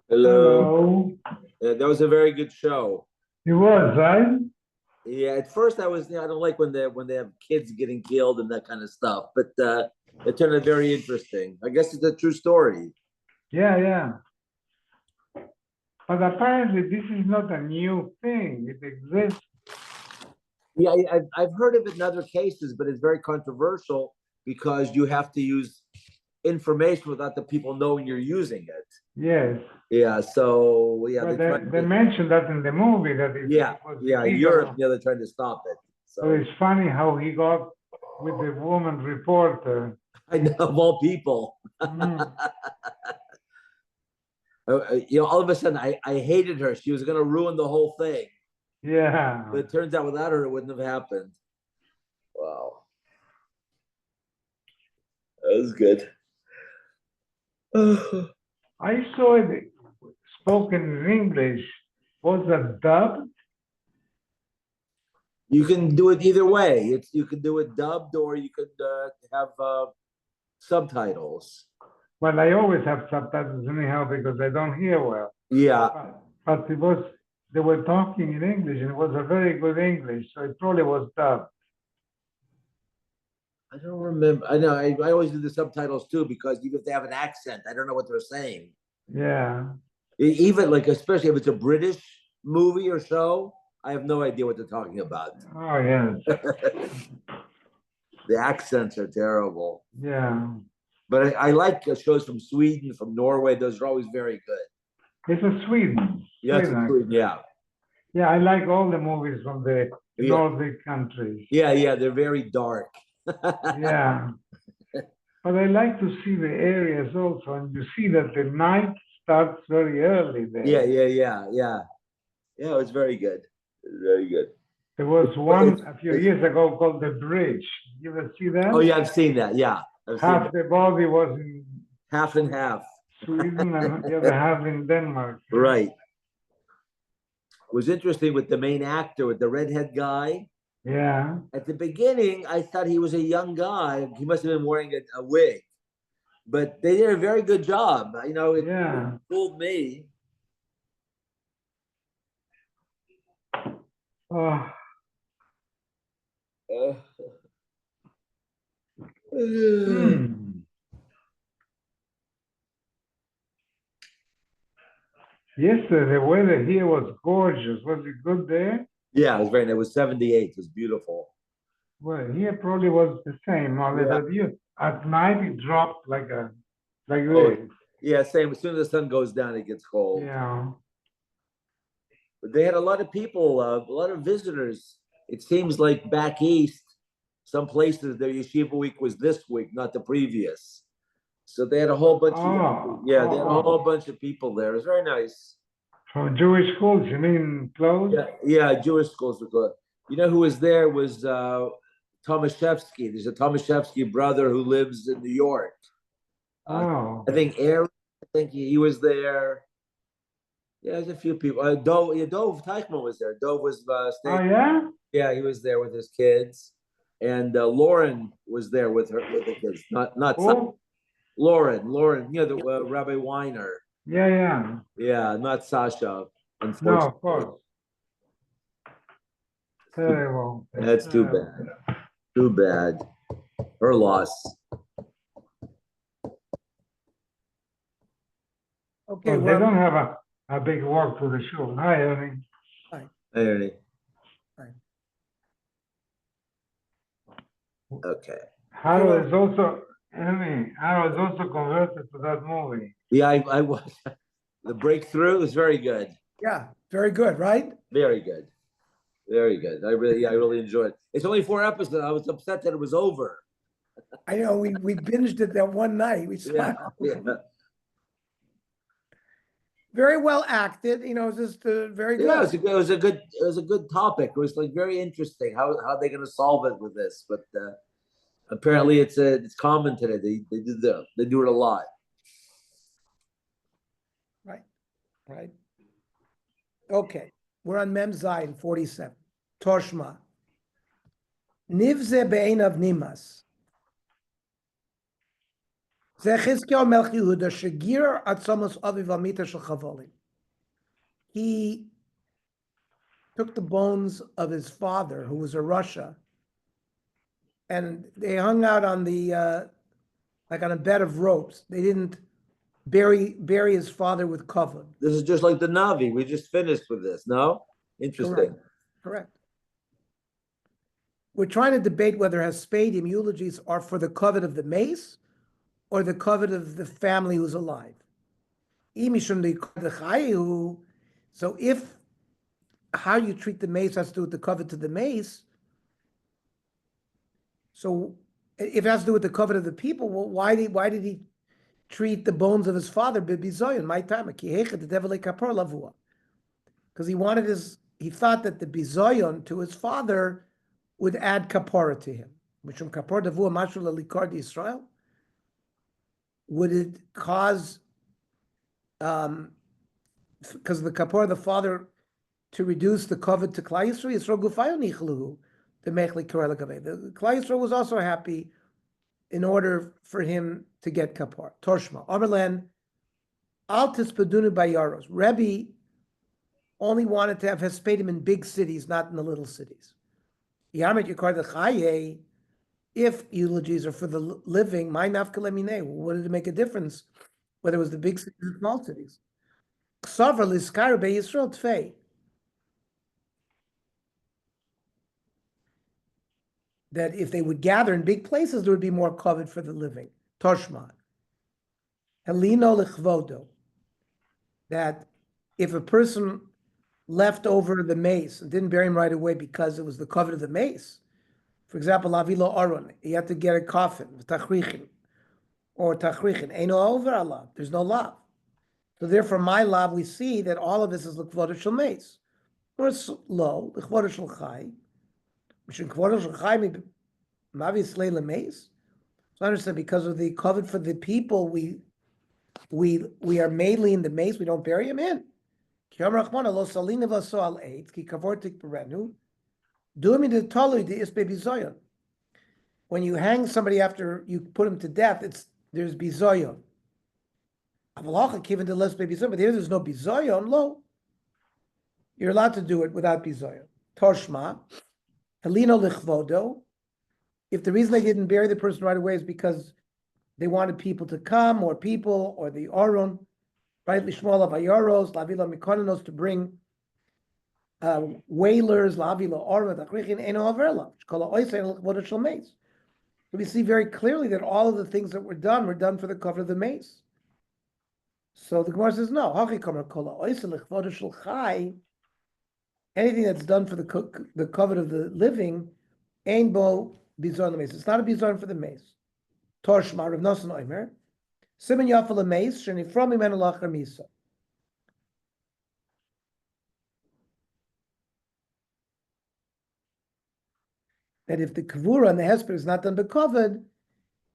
Hello. Hello. That was a very good show. It was, right? Yeah, at first I don't like when they have kids getting killed and that kind of stuff, but it turned out very interesting. I guess it's a true story. Yeah, yeah. But apparently this is not a new thing. It exists. Yeah, I've heard of it in other cases, but it's very controversial because you have to use information without the people knowing you're using it. Yes. Yeah, so yeah, But they try they mentioned that in the movie that it yeah, was yeah, Europe, illegal. yeah, they're trying to stop it. But So it's funny how he got with the woman reporter. I know of all people. Mm. All of a sudden I hated her. She was gonna ruin the whole thing. Yeah. But it turns out without her, it wouldn't have happened. Wow. That was good. I saw it spoken in English. Was that dubbed? You can do it either way. You can do it dubbed or you could have subtitles. Well, I always have subtitles anyhow because I don't hear well. Yeah. But they were talking in English and it was a very good English, so it probably was dubbed. I don't remember. I know I always do the subtitles too because even if they have an accent, I don't know what they're saying. Yeah. Even like, especially if it's a British movie or show, I have no idea what they're talking about. Oh, yes. The accents are terrible. Yeah. But I like shows from Sweden, from Norway. Those are always very good. It's a Sweden. Yeah, it's Sweden. Sweden, yeah. Yeah, I like all the movies from the Yeah. Nordic countries. Yeah, yeah, they're very dark. Yeah. But I like to see the areas also, and you see that the night starts very early there. Yeah. Yeah, it was very good. It was very good. There was one a few years ago called The Bridge. You ever see that? Oh, yeah, I've seen that. Yeah. Half the body was in half and half. Sweden and the other half in Denmark. Right. It was interesting with the main actor, with the redhead guy. Yeah. At the beginning, I thought he was a young guy. He must have been wearing a wig. But they did a very good job. It fooled me. Oh. Yesterday, the weather here was gorgeous. Was it good there? Yeah, it was very nice. It was 78. It was beautiful. Well, here probably was the same. At night, it dropped like this. Yeah, same. As soon as the sun goes down, it gets cold. Yeah. But they had a lot of people, a lot of visitors. It seems like back east, some places their yeshiva week was this week, not the previous. So they had a whole bunch of they had a whole bunch of people there. It was very nice. From Jewish schools, you mean close? Yeah, Jewish schools were good. You know who was there was Tomaszewski. There's a Tomaszewski brother who lives in New York. I think Aaron, I think he was there. Yeah, there's a few people. Dov Teichman was there. Dov was staying. Oh, yeah? Yeah, he was there with his kids. And Lauren was there with the kids. Not Lauren, the Rabbi Weiner. Yeah, not Sasha, unfortunately. No, of course. Terrible. That's too bad. Too bad. Her loss. Okay, well, they don't have a big walk to the show. Hi, Ernie. Hi, Ernie. Hi. Okay. Harold is also converted to that movie. Yeah, I was. The breakthrough was very good. Yeah, very good, right? Very good. Very good. I really enjoyed it. It's only 4 episodes. I was upset that it was over. I know we binged it that one night. Very well acted, just very good. Yeah, it was a good topic. It was like very interesting. How are they going to solve it with this? But apparently it's common today. They do it a lot. Right. Okay, we're on Mem Zayin 47. Toshma. Nivze be'einav nimas. He took the bones of his father, who was a Russia, and they hung out on the like on a bed of ropes. They didn't bury his father with kavod. This is just like the Navi. We just finished with this. No, interesting. Correct. We're trying to debate whether haspedim eulogies are for the kavod of the mace or the kavod of the family who's alive. So if how you treat the mace has to do with the kavod to the mace, so if it has to do with the kavod of the people, well, why did he treat the bones of his father bizoyon? My time, because he thought that the bizoyon to his father would add kapara to him. Mishum kapara davua mashul alikar Israel. Would it cause, because the kapara of the father, to reduce the kavod to Klal Yisrael? Yisrael gufayo nichluhu the mechli karel gavei. The Klal Yisrael was also happy in order for him to get kapara. Torshma Amerlan al tispedunu bayaros. Rebbe only wanted to have hespedim in big cities, not in the little cities. Yamet yikar the chaye. If eulogies are for the living, my nafka lemine. What did it make a difference whether it was the big cities or small cities? Ksavar liskar be Yisrael tfei. That if they would gather in big places, there would be more kavod for the living. Toshma. Helino lechvodo. That if a person left over the mace and didn't bury him right away because it was the kavod of the mace, for example, lavilo aron, he had to get a coffin, tachrichin, or tachrichin. Eino over Allah. There's no lav. So therefore, my lav, we see that all of this is l'kvodah shel mace. Or it's low, l'kvodah shel chai. So I understand because of the kavod for the people, we are mainly in the mace. We don't bury him in. When you hang somebody after you put him to death, there's bizoyon. But here there's no bizoyon. Lo, you're allowed to do it without bizoyon. Toshma. Helino lichvodo. If the reason they didn't bury the person right away is because they wanted people to come, more people, or the Aron, right? Lishmol of Ayaros, Lavila Mikonos, to bring whalers, Lavila Aron, Tachrichin, Eno Averla, Shkola Oisen, Lichvodo Shel Mace. We see very clearly that all of the things that were done for the cover of the mace. So the Gemara says, no, Hachi Kamer Kola Oisen, Lichvodo Shel Chai. Anything that's done for the covet of the living, ain't bo bizarre mace. It's not a bizarre for the mace. Torshma Rav Nosson Omer, Simen Yafal mace, Sheni from Imen Alachar Misa. That if the kavura and the hesper is not done by covet,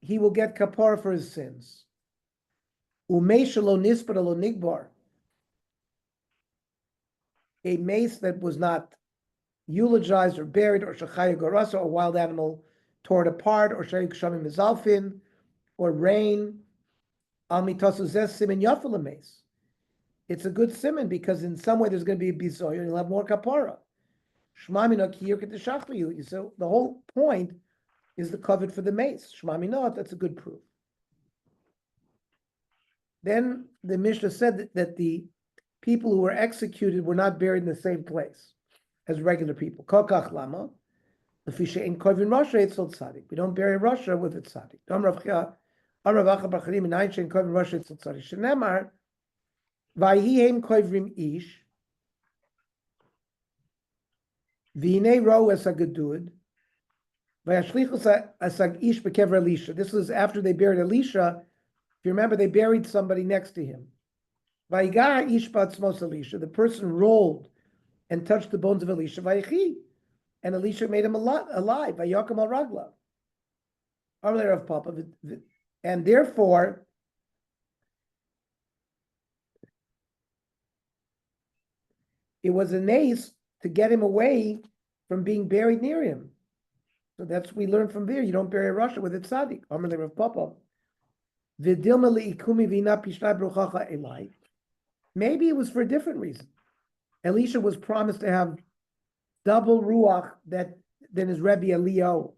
he will get kapara for his sins. Umeish lo nispar lo nigbar. A mace that was not eulogized or buried, or shachaya garasa, or wild animal torn apart, or sharik shamim mizalfin, or rain. Al mitasu zes simin yafel mace. It's a good simin because in some way there's going to be a bizoy and you'll have more kapara. Shmamina kiyur ketishachliyu. So the whole point is the covet for the mace. Shmaminot, that's a good proof. Then the Mishnah said that the people who were executed were not buried in the same place as regular people. Kokach lama, lefisha in kovin Russia etzol tzadik. We don't bury Russia with its tzadik. Dam Rav Chia, Rav Acha Bacharim, nine shein kovin Russia etzol tzadik. Shenemar, vayhihem kovrim ish, v'inei ro es hagadud, v'yashlichus asag ish bekever Elisha. This was after they buried Elisha. If you remember, they buried somebody next to him. Vayigah ish batzmos Elisha. The person rolled and touched the bones of Elisha. Vayichi, and Elisha made him alive. Vayakam al ragla. Earlier of Papa, and therefore it was a nace to get him away from being buried near him. So that's we learn from there. You don't bury Russia with its tzaddik. Earlier of Papa. Maybe it was for a different reason. Elisha was promised to have double ruach than his Rebbe Eliyahu.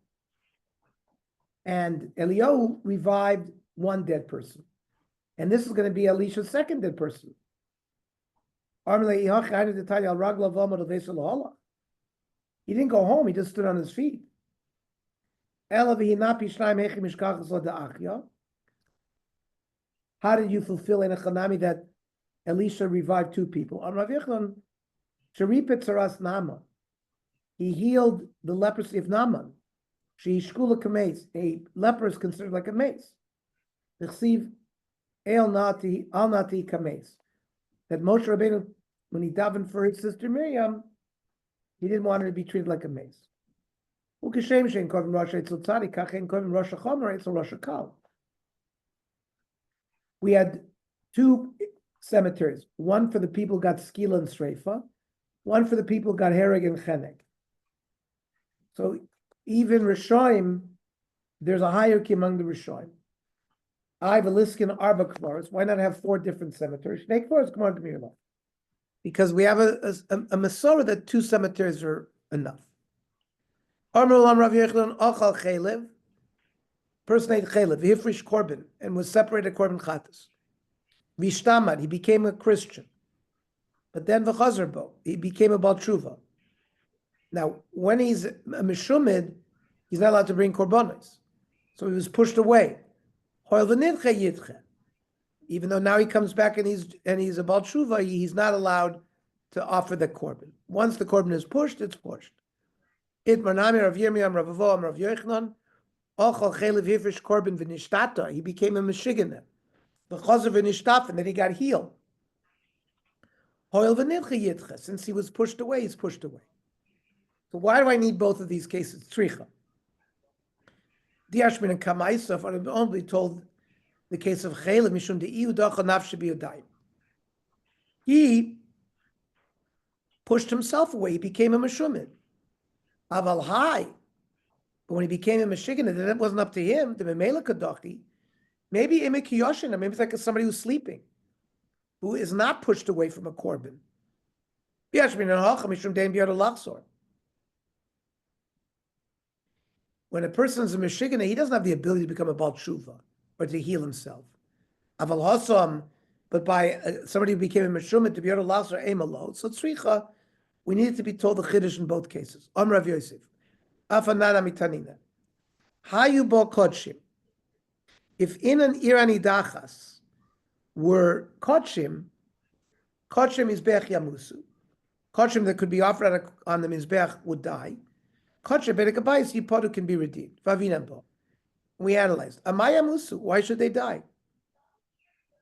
And Eliyahu revived one dead person. And this is going to be Elisha's second dead person. He didn't go home, he just stood on his feet. How did you fulfill in a chanami that Elisha revived two people? He healed the leprosy of Naaman. A leper is considered like a mace. That Moshe Rabbeinu, when he davened for his sister Miriam, he didn't want her to be treated like a mace. We had two cemeteries, one for the people who got skila and sreifa, one for the people who got hereg and chenek. So even Rishoim, there's a hierarchy among the Rishoim. I have a liskin arba kvaros. Why not have four different cemeteries? Because we have a Masorah that two cemeteries are enough. Person ate chaylev, hifrish korban, and was separated korban chatas. Vishtamad, he became a Christian. But then v'chazarbo, he became a Baal Tshuva. Now, when he's a Meshumid, he's not allowed to bring korbanos. So he was pushed away. Even though now he comes back and he's a Baal Tshuva, he's not allowed to offer the korban. Once the korban is pushed, it's pushed. Itmarnami Rav Yirmiyam Rav Avo Rav Yochanan Ochal Chelev Hifrish Korban V'Nishtata. He became a Meshiganer. V'Chazav V'Nishtaf, and then he got healed. Hoil V'Nilcha Yitcha. Since he was pushed away, he's pushed away. So why do I need both of these cases? Tzricha. Diashmin and Kamaisov are only told the case of Chelev Mishum De'iu Dacha Nafshe B'Yodayim. He pushed himself away. He became a Meshumid. Aval Hai. But when he became a Meshiganer, then it wasn't up to him. The Memela Kadochi. Maybe Imek Yoshin, maybe it's like somebody who's sleeping, who is not pushed away from a korban. When a person is a Meshiganer, he doesn't have the ability to become a Baal Tshuva or to heal himself. Aval Hasam, but by somebody who became a Meshumah to be able to last or aim alone. So Tzricha, we needed to be told the Chiddush in both cases. Rav Yosef. Afanana mitanina. Hayu bo kodshim. If in an Irani dachas were kodshim is bech yamusu. Kodshim that could be offered on the mizbech would die. Kodshim bedekabayis yipodu can be redeemed. Vavinambo. We analyzed. Amaya musu. Why should they die?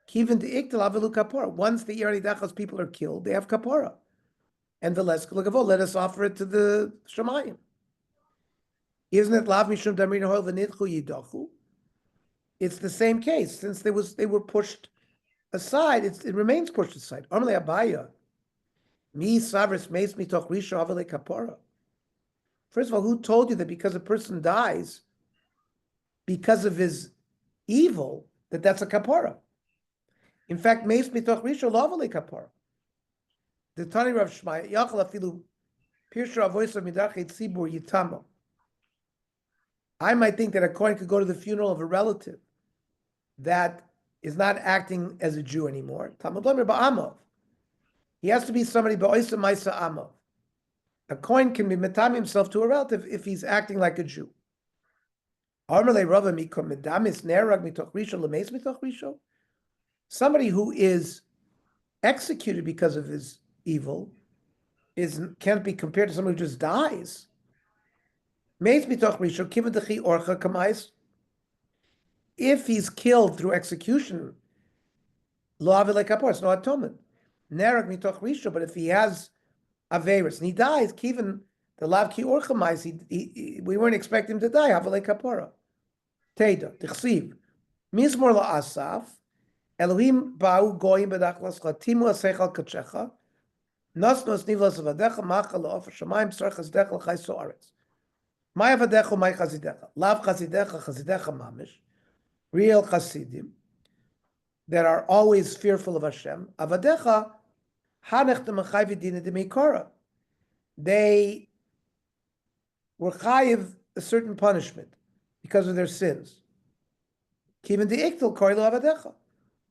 Kivin de iktel avelu kapora. Once the Irani dachas people are killed, they have kapora. And the less let us offer it to the Shemayim. Isn't it lav mishum damrin hoil v'nidchu yidachu? It's the same case. Since they were pushed aside, it remains pushed aside. Amalei Abaya, mi savris meis mitoch risha avele kapora. First of all, who told you that because a person dies because of his evil, that's a kapora? In fact, meis mitoch risha lo avele kapora. The Tani Rav Shmaya yachal afilu pirsha avoisa midachet tzibur yitamo. I might think that a Kohen could go to the funeral of a relative that is not acting as a Jew anymore. He has to be somebody ba'oisa ma'isa amav. A Kohen can be metam himself to a relative if he's acting like a Jew. Somebody who is executed because of his evil can't be compared to someone who just dies. If he's killed through execution, it's no atonement. But if he has Averis and he dies, even the lav ki orchamais, we weren't expecting him to die. Havalei kapora. Teda tichsiv mizmor la'asaf Elohim ba'u goyim b'dachlas chatimu asechal kachecha nasnos nivlas avadecha machal la'ofer shamayim tzarchas dechal chay soaretz. My avadecha, my chazidecha. Lav chazidecha, chazidecha mamish. Real chasidim. that are always fearful of Hashem, avadecha hanech demachayv dina demeikara. They were chayiv a certain punishment because of their sins. Kiven de iktel koilo avadecha.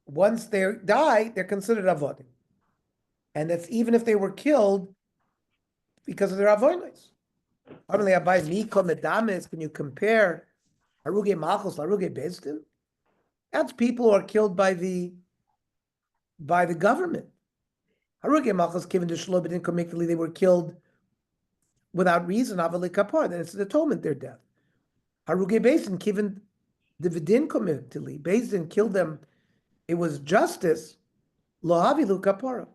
Once they die, they're considered avodim. And that's even if they were killed because of their avodos. Can you compare haruge malchus, haruge bezdin? That's people who are killed by the government. Haruge malchus given to shlo b'din komiktali, they were killed without reason. Avali kapar, then it's an atonement their death. Haruge bezdin given the v'din komiktali, bezdin killed them. It was justice. Lo havilu kapara.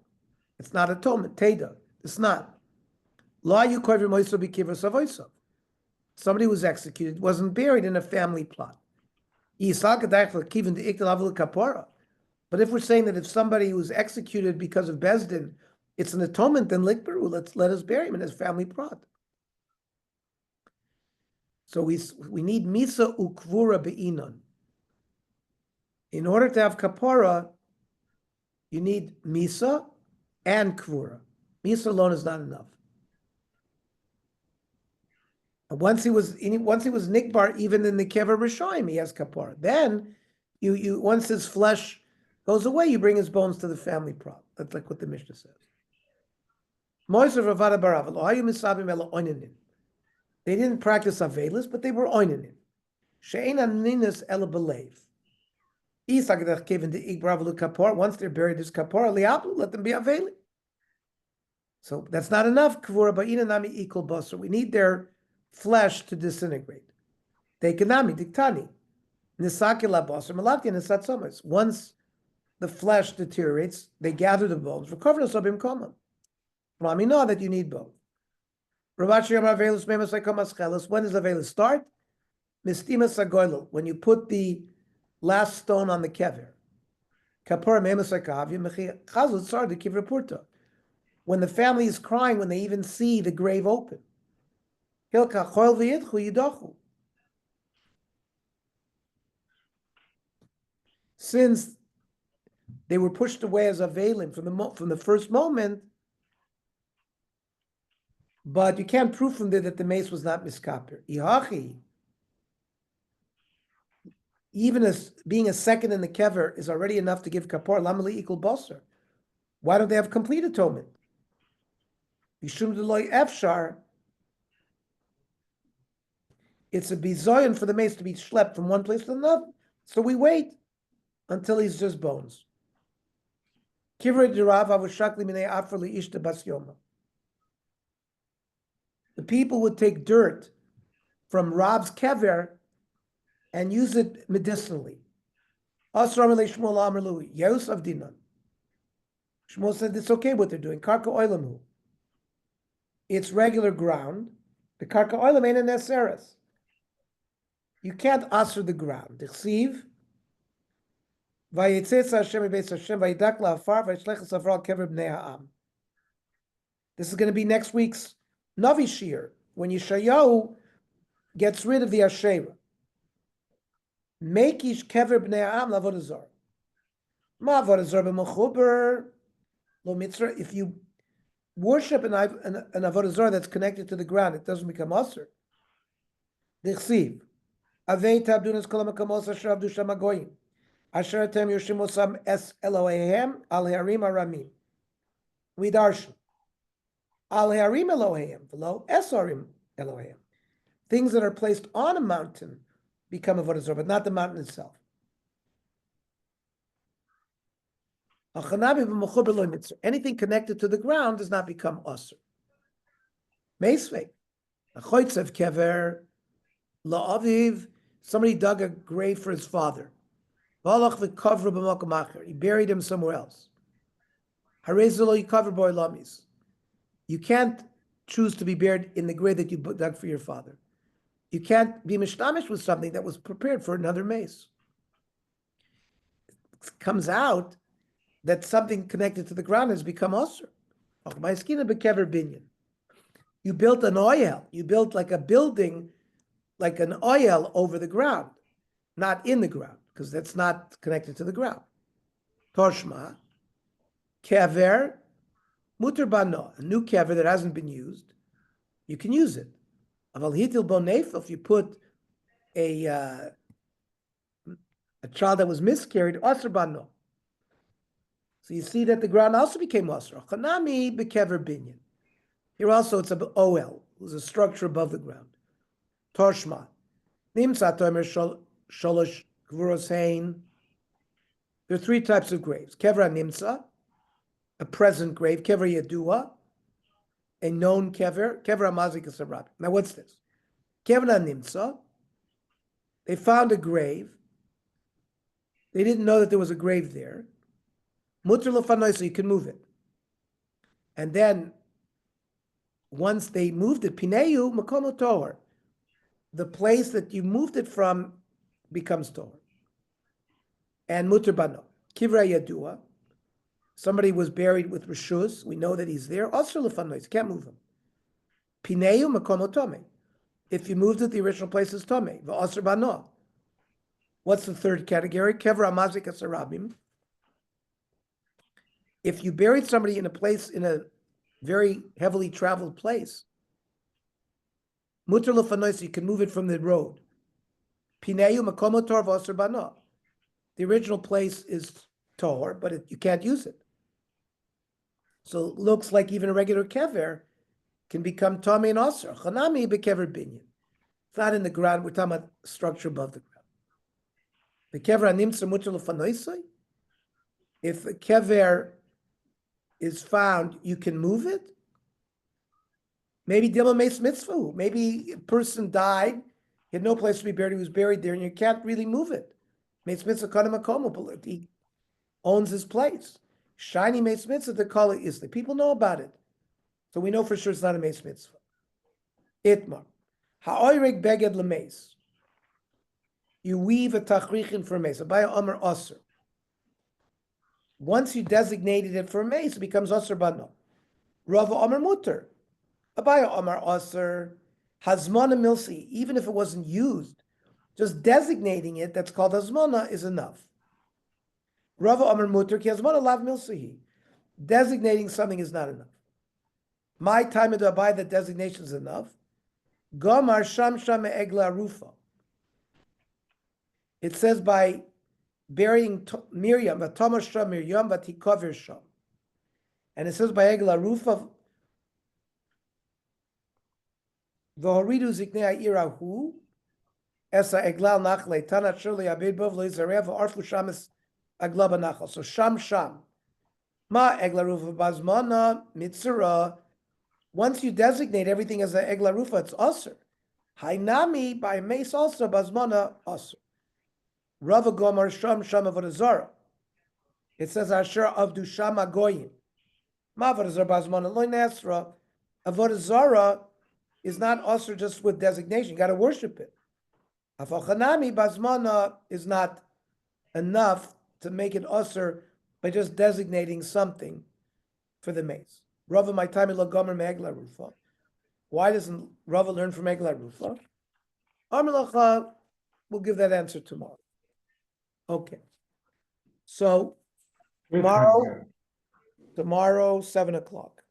It's not atonement. Teda. It's not. Somebody who was executed wasn't buried in a family plot. But if we're saying that if somebody was executed because of Bezdin, it's an atonement, then Likberu, let us bury him in his family plot. So we need Misa Ukvura Be'inon. In order to have Kapara, you need Misa and Kvura. Misa alone is not enough. Once he was nikbar, even in the kever rishoim, he has kapara. Then, once his flesh goes away, you bring his bones to the family plot. That's like what the Mishnah says. They didn't practice avelis, but they were oinanim. She'ein aninis ela belev. Once they're buried as kapara, liaplu, let them be aveli. So that's not enough. Kvura ba'ina nami equal basar. We need their flesh to disintegrate. Tekanami diktani. Nisakila basar malakti nisatzomas. Once the flesh deteriorates, they gather the bones. Recover us abim koma. We know that you need both. When does the velus start? Mistima sagoilo. When you put the last stone on the kever. Kapara memasakav mechi chazut sar the kiver purta. When the family is crying, when they even see the grave open. Since they were pushed away as avelim from the first moment, but you can't prove from there that the mace was not miskaper. Even as being a second in the kever is already enough to give kapor, lamali equal basar. Why don't they have complete atonement? Yishum deloy efshar. It's a bizoyan for the mace to be schlepped from one place to another. So we wait until he's just bones. The people would take dirt from Rab's kever and use it medicinally. Shmuel said it's okay what they're doing. Karka oilamu. It's regular ground. The karka oilam ain't an eseres. You can't answer the ground. Dichsiv. Vayitzetz Hashem beis Hashem vayidak la'afar vayishlech l'safra kever bnei ha'am. This is going to be next week's Navi Shir, when Yeshayahu gets rid of the Asherah. Make ish kever bnei ha'am l'avodah zar. Ma avodah zar b'mechuber lo mitzvah. If you worship an avodah zar that's connected to the ground, it doesn't become asur. Dichsiv. Avei tabdunas kol ha'makamos asher avdu sham hagoyim. Asher atem yoshim osam es Elohehem al harim aramim. We darshan. Al harim Elohehem v'lo es harim Elohehem. Things that are placed on a mountain become avodah zarah, but not the mountain itself. Anything connected to the ground does not become asur. Meisvei. Achoitzev kever la'aviv. Somebody dug a grave for his father. He buried him somewhere else. You can't choose to be buried in the grave that you dug for your father. You can't be mishtamish with something that was prepared for another mace. It comes out that something connected to the ground has become asur. You built an oil. You built like a building, like an oil over the ground, not in the ground, because that's not connected to the ground. Toshma, kever, muter bano, a new kever that hasn't been used, you can use it. Aval hitil bonef, if you put a child that was miscarried, asr bano. So you see that the ground also became asr. Chanami bekever binyan. Here also it's a OL, there's a structure above the ground. Toshma, nimsa tomer sholosh kvuros hein. There are three types of graves. Kever nimsa, a present grave. Kever yadua, a known kever. Kever amazik asarab. Now what's this? Kever nimsa, they found a grave. They didn't know that there was a grave there. Mutter l'fanoi, so you can move it. And then, once they moved it, pineyu makomo tohor, the place that you moved it from becomes tohor. And mutter bano, kivra yadua, somebody was buried with rishus, we know that he's there, also l'fanoi, you can't move him. Pineyu makomo tome, if you moved it, the original place is tome, v'asr bano. What's the third category? Kevra amazik asarabim. If you buried somebody in a place, in a very heavily traveled place, mutter l'fanois, you can move it from the road. Pineyu makomo tor v'asr bano. The original place is tor, but you can't use it. So it looks like even a regular kever can become tame and asr. Chanami bekever binyan. It's not in the ground. We're talking about structure above the ground. The kever animsa mutter l'fanoisai. If a kever is found, you can move it. Maybe Dilma Mace Mitzvah. Maybe a person died, he had no place to be buried, he was buried there, and you can't really move it. Mace Mitzvah Kana Makomo, he owns his place. Shiny Mace Mitzvah, the call it is. The people know about it. So we know for sure it's not a Mace Mitzvah. Itmar. Ha'oireg beged l'meis. You weave a tachrichin for a mace. Abaya Omer Osir. Once you designated it for a mace, it becomes Osir Bano. Rava Omer Mutter. Abaya Omer Osir. Hazmona Milsi. Even if it wasn't used, just designating it, that's called Hazmona, is enough. Rava Omer Mutter ki Hazmona lav Milsihi. Designating something is not enough. My time to abide that designation is enough. Gomar Sham Sham Egla Rufa. It says by burying Miriam, V'tomer Sham Miriam, V'tikover Sham. And it says by Egla Rufa, V'horidu Ziknei Irahu, Esa Eglal Nachle, Tanat Shirley Abed Bov Lezarev, V'arfu Shamis Agla Banachal. So Sham Sham. Ma Egla Rufa Bazmana Mitzura. Once you designate everything as an Egla Rufa, it's Asr. Hainami by Mace also Bazmana Asr. Rava Gomar Sham Sham Avodah. It says Asher Avdu Shama Goyim. Ma Avodah Zara Bazmana Loy Nasra. Avodah Zara is not Asr just with designation. You got to worship it. Afachanami Bazmana is not enough to make it Asr by just designating something for the mace. Rava my time lo Gomer Megla Rufa. Why doesn't Rava learn from Egla Rufa? Amelacha, we'll give that answer tomorrow. Okay. So tomorrow, 7 o'clock.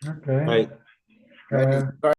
Okay. Right. Uh,